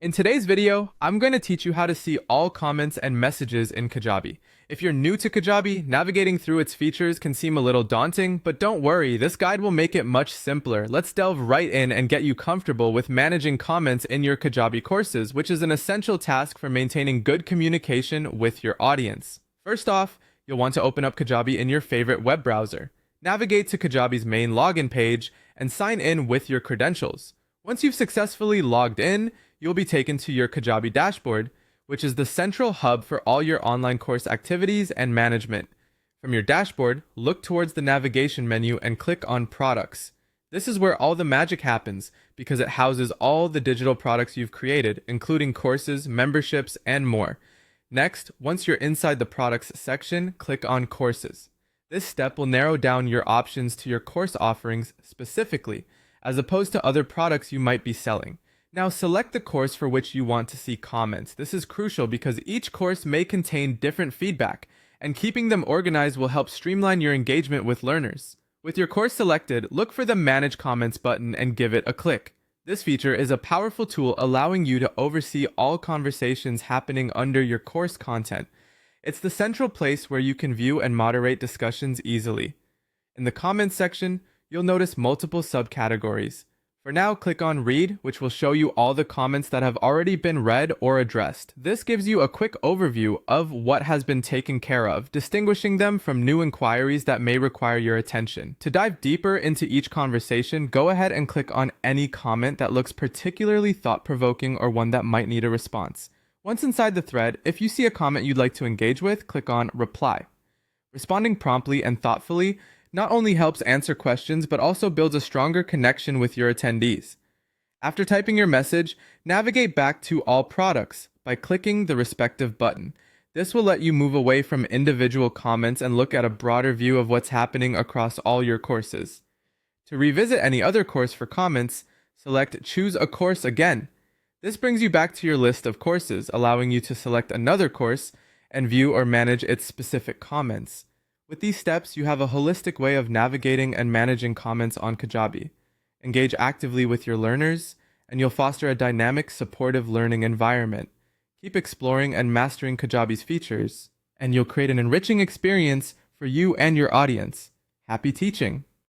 In today's video, I'm going to teach you how to see all comments and messages in Kajabi. If you're new to Kajabi, navigating through its features can seem a little daunting, but don't worry, this guide will make it much simpler. Let's delve right in and get you comfortable with managing comments in your Kajabi courses, which is an essential task for maintaining good communication with your audience. First off, you'll want to open up Kajabi in your favorite web browser. Navigate to Kajabi's main login page and sign in with your credentials. Once you've successfully logged in, you'll be taken to your Kajabi dashboard, which is the central hub for all your online course activities and management. From your dashboard, look towards the navigation menu and click on Products. This is where all the magic happens because it houses all the digital products you've created, including courses, memberships, and more. Next, once you're inside the Products section, click on Courses. This step will narrow down your options to your course offerings specifically, as opposed to other products you might be selling. Now select the course for which you want to see comments. This is crucial because each course may contain different feedback, and keeping them organized will help streamline your engagement with learners. With your course selected, look for the Manage Comments button and give it a click. This feature is a powerful tool allowing you to oversee all conversations happening under your course content. It's the central place where you can view and moderate discussions easily. In the comments section, you'll notice multiple subcategories. For now, click on Read, which will show you all the comments that have already been read or addressed. This gives you a quick overview of what has been taken care of, distinguishing them from new inquiries that may require your attention. To dive deeper into each conversation, go ahead and click on any comment that looks particularly thought-provoking or one that might need a response. Once inside the thread, if you see a comment you'd like to engage with, click on Reply. Responding promptly and thoughtfully not only helps answer questions, but also builds a stronger connection with your attendees. After typing your message, navigate back to All Products by clicking the respective button. This will let you move away from individual comments and look at a broader view of what's happening across all your courses. To revisit any other course for comments, select Choose a Course again. This brings you back to your list of courses, allowing you to select another course and view or manage its specific comments. With these steps, you have a holistic way of navigating and managing comments on Kajabi. Engage actively with your learners, and you'll foster a dynamic, supportive learning environment. Keep exploring and mastering Kajabi's features, and you'll create an enriching experience for you and your audience. Happy teaching!